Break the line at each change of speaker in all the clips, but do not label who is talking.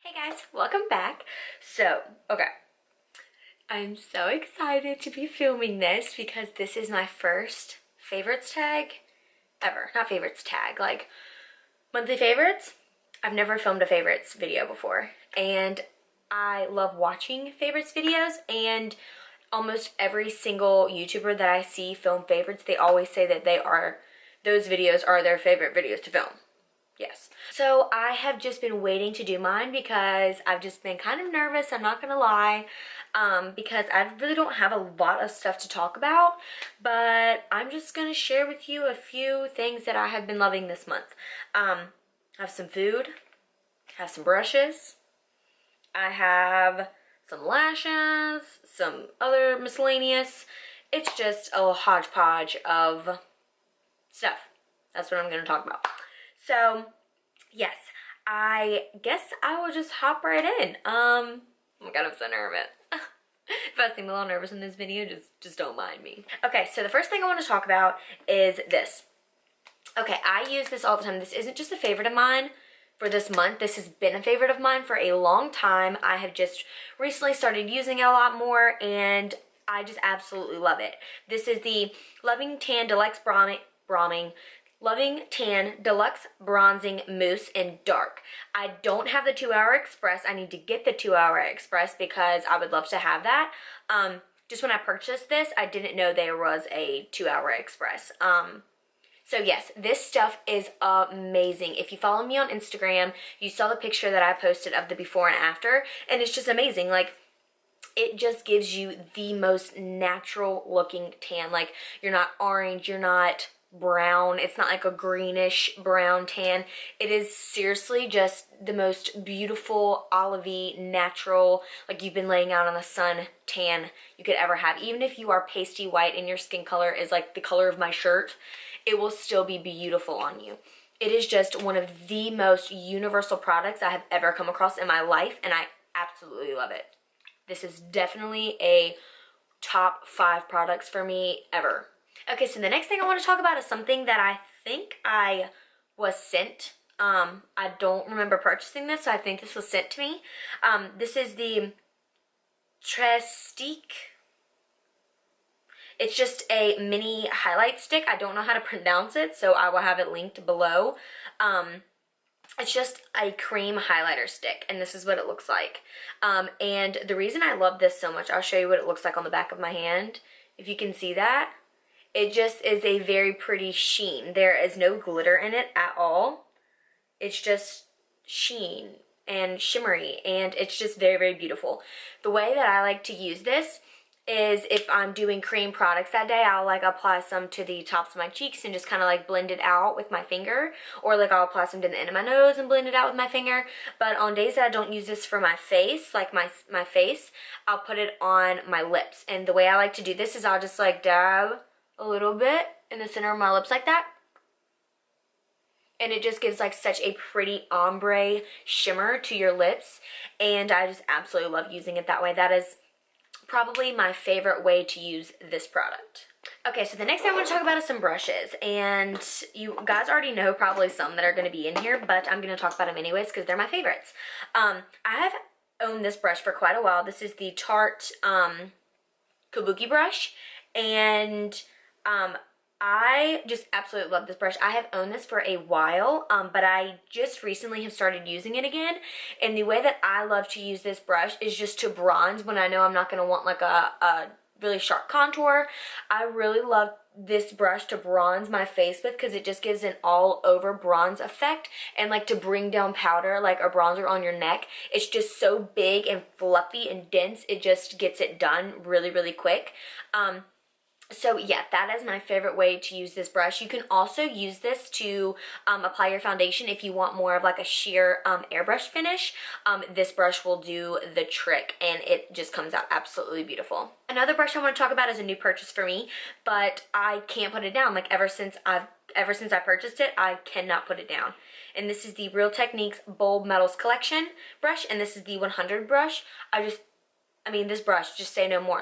Hey guys, welcome back. Okay, I'm so excited to be filming this because this is my first favorites tag ever. Not favorites tag, like monthly favorites. I've never filmed a favorites video before, and I love watching favorites videos, and almost every single YouTuber that I see film favorites, they always say that those videos are their favorite videos to film. Yes. So I have just been waiting to do mine because I've just been kind of nervous, I'm not gonna lie, because I really don't have a lot of stuff to talk about, but I'm just gonna share with you a few things that I have been loving this month. I have some food, I have some brushes, I have some lashes, some other miscellaneous. It's just a hodgepodge of stuff. That's what I'm gonna talk about. So, yes, I guess I will just hop right in. Oh my god, I'm so nervous. If I seem a little nervous in this video, just don't mind me. Okay, so the first thing I want to talk about is this. Okay, I use this all the time. This isn't just a favorite of mine for this month. This has been a favorite of mine for a long time. I have just recently started using it a lot more, and I just absolutely love it. This is the Loving Tan Deluxe Bronzing Mousse in Dark. I don't have the 2-Hour Express. I need to get the 2-Hour Express because I would love to have that. Just when I purchased this, I didn't know there was a 2-Hour Express. So yes, this stuff is amazing. If you follow me on Instagram, you saw the picture that I posted of the before and after, and it's just amazing. Like, it just gives you the most natural looking tan. Like, you're not orange, you're not brown, it's not like a greenish brown tan. It is seriously just the most beautiful olivey natural, like you've been laying out on the sun tan you could ever have. Even if you are pasty white and your skin color is like the color of my shirt, it will still be beautiful on you. It is just one of the most universal products I have ever come across in my life, and I absolutely love it. This is definitely a top 5 products for me ever. Okay, so the next thing I want to talk about is something that I think I was sent. I don't remember purchasing this, so I think this was sent to me. This is the Trestique. It's just a mini highlight stick. I don't know how to pronounce it, so I will have it linked below. It's just a cream highlighter stick, and this is what it looks like. And the reason I love this so much, I'll show you what it looks like on the back of my hand, if you can see that. It just is a very pretty sheen. There is no glitter in it at all. It's just sheen and shimmery, and it's just very, very beautiful. The way that I like to use this is if I'm doing cream products that day, I'll like apply some to the tops of my cheeks and just kind of like blend it out with my finger, or like I'll apply some to the end of my nose and blend it out with my finger. But on days that I don't use this for my face, like my face, I'll put it on my lips. And the way I like to do this is I'll just like dab a little bit in the center of my lips like that, and it just gives like such a pretty ombre shimmer to your lips, and I just absolutely love using it that way. That is probably my favorite way to use this product. Okay, so the next thing I want to talk about is some brushes, and you guys already know probably some that are going to be in here, but I'm going to talk about them anyways because they're my favorites. I have owned this brush for quite a while. This is the Tarte Kabuki brush, and I just absolutely love this brush. I have owned this for a while, but I just recently have started using it again. And the way that I love to use this brush is just to bronze when I know I'm not going to want like a really sharp contour. I really love this brush to bronze my face with because it just gives an all over bronze effect, and like to bring down powder like a bronzer on your neck. It's just so big and fluffy and dense. It just gets it done really, really quick. So yeah, that is my favorite way to use this brush. You can also use this to apply your foundation if you want more of like a sheer airbrush finish. This brush will do the trick, and it just comes out absolutely beautiful. Another brush I want to talk about is a new purchase for me, but I can't put it down. Like ever since I purchased it, I cannot put it down. And this is the Real Techniques Bold Metals Collection brush, and this is the 100 brush. I mean, this brush, just say no more.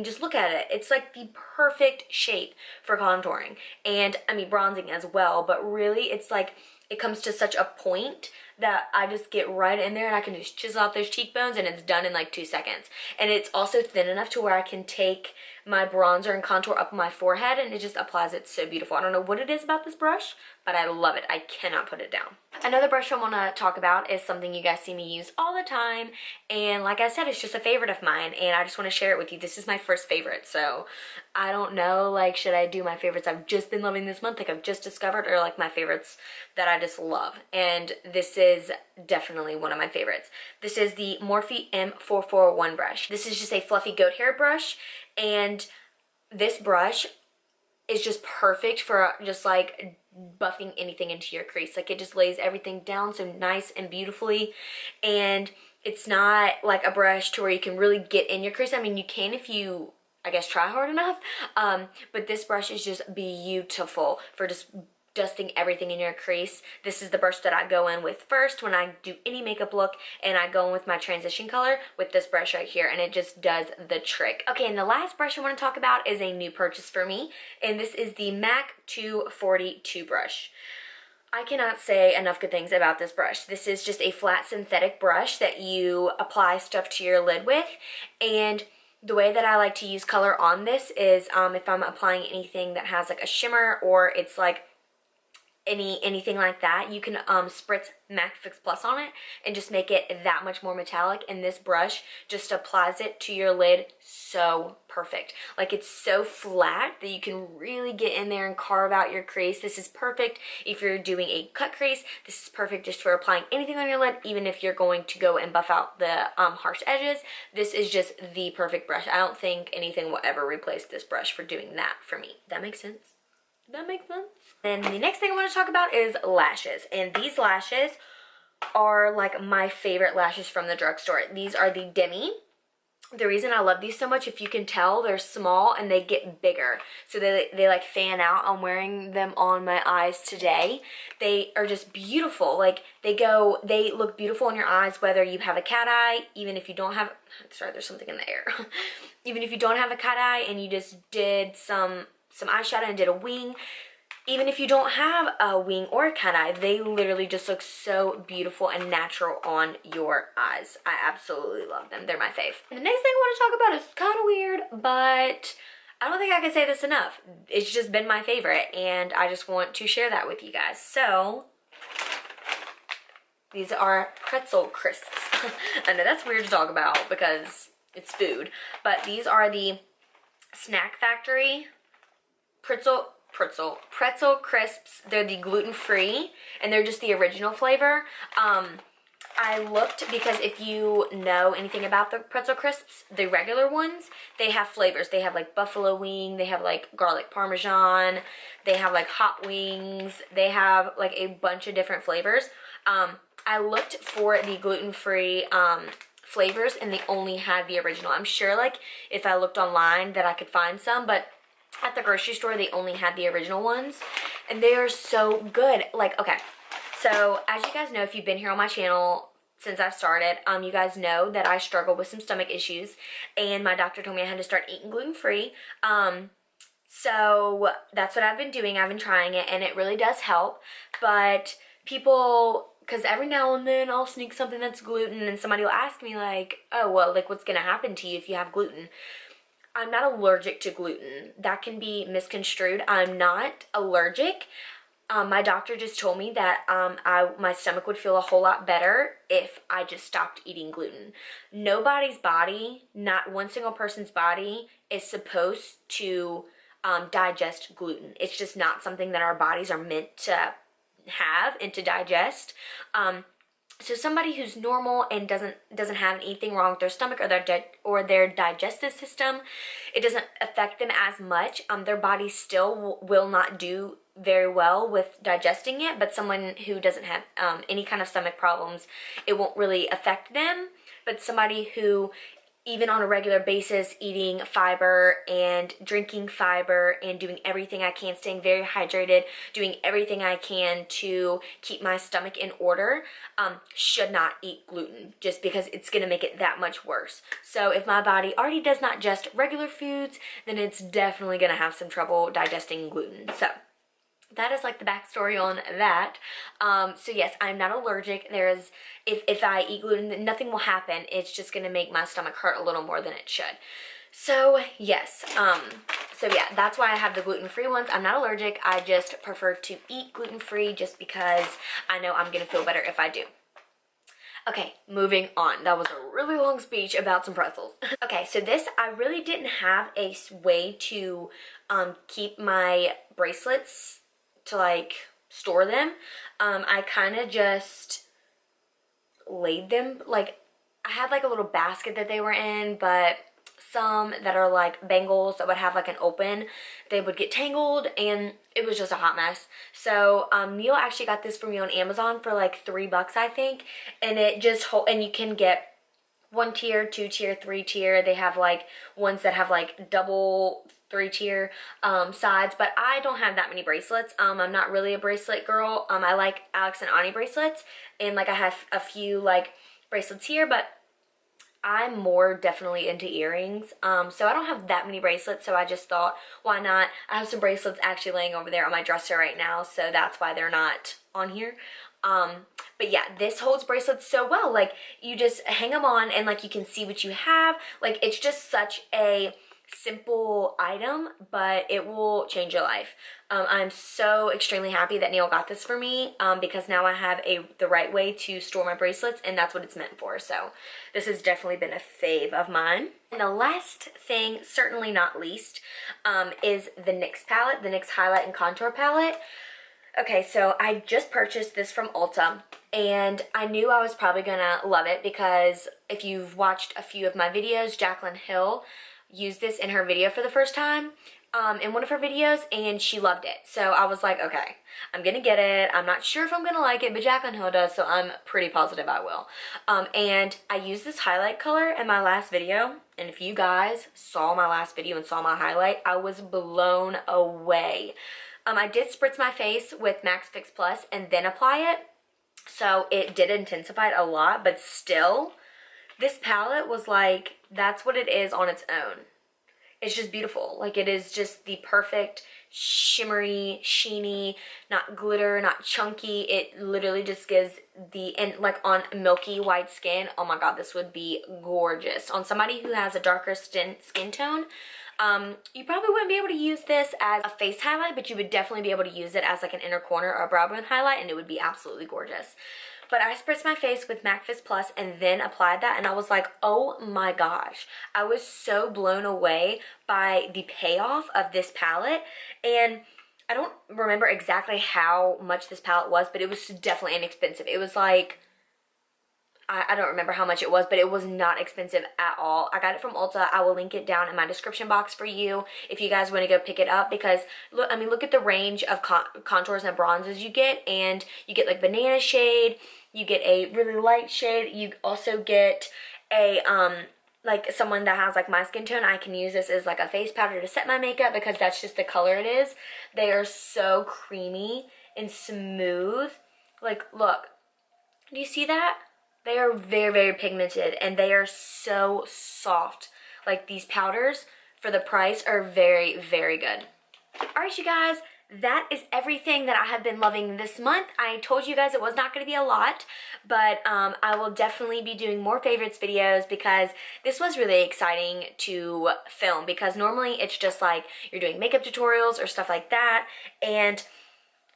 Just look at it. It's like the perfect shape for contouring and, bronzing as well. But really, it's like, it comes to such a point that I just get right in there and I can just chisel out those cheekbones and it's done in like 2 seconds. And it's also thin enough to where I can take my bronzer and contour up my forehead and it just applies it so beautiful. I don't know what it is about this brush, but I love it. I cannot put it down. Another brush I want to talk about is something you guys see me use all the time, and like I said, it's just a favorite of mine and I just want to share it with you. This is my first favorite, so I don't know, like, should I do my favorites I've just been loving this month, like I've just discovered, or like my favorites that I just love? And this is definitely one of my favorites. This is the Morphe M441 brush. This is just a fluffy goat hair brush, and this brush is just perfect for just like buffing anything into your crease. Like, it just lays everything down so nice and beautifully, and it's not like a brush to where you can really get in your crease. I mean, you can if you, I guess, try hard enough, but this brush is just beautiful for just dusting everything in your crease. This is the brush that I go in with first when I do any makeup look, and I go in with my transition color with this brush right here, and it just does the trick. Okay, and the last brush I want to talk about is a new purchase for me, and this is the MAC 242 brush. I cannot say enough good things about this brush. This is just a flat synthetic brush that you apply stuff to your lid with, and the way that I like to use color on this is if I'm applying anything that has like a shimmer, or it's like anything like that, you can spritz MAC Fix Plus on it and just make it that much more metallic, and this brush just applies it to your lid so perfect. Like, it's so flat that you can really get in there and carve out your crease. This is perfect if you're doing a cut crease. This is perfect just for applying anything on your lid, even if you're going to go and buff out the harsh edges. This is just the perfect brush. I don't think anything will ever replace this brush for doing that for me. That makes sense? That makes sense? And the next thing I want to talk about is lashes. And these lashes are like my favorite lashes from the drugstore. These are the Demi. The reason I love these so much, if you can tell, they're small and they get bigger. So they like fan out. I'm wearing them on my eyes today. They are just beautiful. Like, they look beautiful in your eyes whether you have a cat eye, even if you don't have, sorry, there's something in the air. Even if you don't have a cat eye and you just did some eyeshadow and did a wing, even if you don't have a wing or a cat eye, they literally just look so beautiful and natural on your eyes. I absolutely love them. They're my fave. And the next thing I want to talk about is kind of weird, but I don't think I can say this enough. It's just been my favorite, and I just want to share that with you guys. So, these are pretzel crisps. I know that's weird to talk about because it's food, but these are the Snack Factory pretzel crisps. They're the gluten-free, and they're just the original flavor. I looked because if you know anything about the pretzel crisps, the regular ones, they have flavors. They have like buffalo wing, they have like garlic parmesan, they have like hot wings, they have like a bunch of different flavors. I looked for the gluten-free flavors, and they only had the original. I'm sure like if I looked online that I could find some, but at the grocery store they only had the original ones, and they are so good. Like, okay, so as you guys know, if you've been here on my channel since I've started, you guys know that I struggle with some stomach issues, and my doctor told me I had to start eating gluten-free. So that's what I've been doing. I've been trying it, and it really does help. But people, because every now and then I'll sneak something that's gluten, and somebody will ask me like, oh, well, like, what's gonna happen to you if you have gluten? I'm not allergic to gluten. That can be misconstrued. I'm not allergic. My doctor just told me that my stomach would feel a whole lot better if I just stopped eating gluten. Nobody's body, not one single person's body, is supposed to digest gluten. It's just not something that our bodies are meant to have and to digest. So somebody who's normal and doesn't have anything wrong with their stomach or their digestive system, it doesn't affect them as much. Their body still will not do very well with digesting it, but someone who doesn't have any kind of stomach problems, it won't really affect them. But somebody who, even on a regular basis, eating fiber and drinking fiber and doing everything I can, staying very hydrated, doing everything I can to keep my stomach in order, should not eat gluten, just because it's going to make it that much worse. So if my body already does not digest regular foods, then it's definitely going to have some trouble digesting gluten. So that is like the backstory on that. So yes, I'm not allergic. If I eat gluten, nothing will happen. It's just gonna make my stomach hurt a little more than it should. So yes, so yeah, that's why I have the gluten-free ones. I'm not allergic. I just prefer to eat gluten-free just because I know I'm gonna feel better if I do. Okay, moving on. That was a really long speech about some pretzels. Okay, so this, I really didn't have a way to keep my bracelets to like store them. I kind of just laid them, like I had like a little basket that they were in, but some that are like bangles that would have like an open, they would get tangled and it was just a hot mess. So Neil actually got this for me on Amazon for like $3 I think, and it just and you can get 1 tier, 2 tier, 3 tier. They have like ones that have like double 3 tier sides, but I don't have that many bracelets. I'm not really a bracelet girl. I like Alex and Ani bracelets, and like I have a few like bracelets here, but I'm more definitely into earrings. So I don't have that many bracelets, so I just thought, why not? I have some bracelets actually laying over there on my dresser right now, so that's why they're not on here. But yeah, this holds bracelets so well. Like, you just hang them on and like you can see what you have. Like, it's just such a simple item, but it will change your life. I'm so extremely happy that Neil got this for me because now I have the right way to store my bracelets, and that's what it's meant for. So this has definitely been a fave of mine. And the last thing, certainly not least, is the NYX palette, the NYX Highlight and Contour palette. Okay, so I just purchased this from Ulta, and I knew I was probably gonna love it because if you've watched a few of my videos, Jaclyn Hill used this in her video for the first time in one of her videos, and she loved it. So I was like, okay, I'm gonna get it. I'm not sure if I'm gonna like it, but Jaclyn Hill does, so I'm pretty positive I will. And I used this highlight color in my last video, and if you guys saw my last video and saw my highlight, I was blown away. I did spritz my face with Max Fix Plus and then apply it, so it did intensify it a lot, but still, this palette was like, that's what it is on its own. It's just beautiful. Like, it is just the perfect shimmery, sheeny, not glitter, not chunky. It literally just gives and like on milky white skin, oh my god, this would be gorgeous. On somebody who has a darker skin tone, you probably wouldn't be able to use this as a face highlight, but you would definitely be able to use it as like an inner corner or a brow bone highlight, and it would be absolutely gorgeous. But I spritzed my face with MAC Fizz Plus and then applied that, and I was like, oh my gosh. I was so blown away by the payoff of this palette, and I don't remember exactly how much this palette was, but it was definitely inexpensive. It was like, I don't remember how much it was, but it was not expensive at all. I got it from Ulta. I will link it down in my description box for you if you guys want to go pick it up, because look, I mean, look at the range of contours and bronzes you get, and you get like banana shade, you get a really light shade, you also get a like someone that has like my skin tone. I can use this as like a face powder to set my makeup because that's just the color it is. They are so creamy and smooth. Like, look, do you see that? They are very, very pigmented, and they are so soft. Like, these powders, for the price, are very, very good. Alright, you guys, that is everything that I have been loving this month. I told you guys it was not going to be a lot, but I will definitely be doing more favorites videos because this was really exciting to film, because normally it's just like you're doing makeup tutorials or stuff like that, and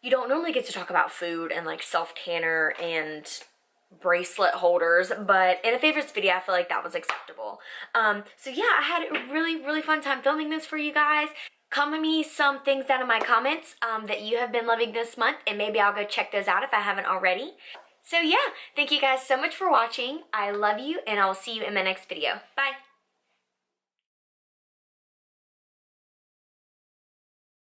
you don't normally get to talk about food and like self-tanner and bracelet holders, but in a favorites video I feel like that was acceptable. So yeah, I had a really, really fun time filming this for you guys. Comment me some things down in my comments that you have been loving this month, and maybe I'll go check those out if I haven't already. So yeah, thank you guys so much for watching. I love you, and I will see you in my next video. Bye!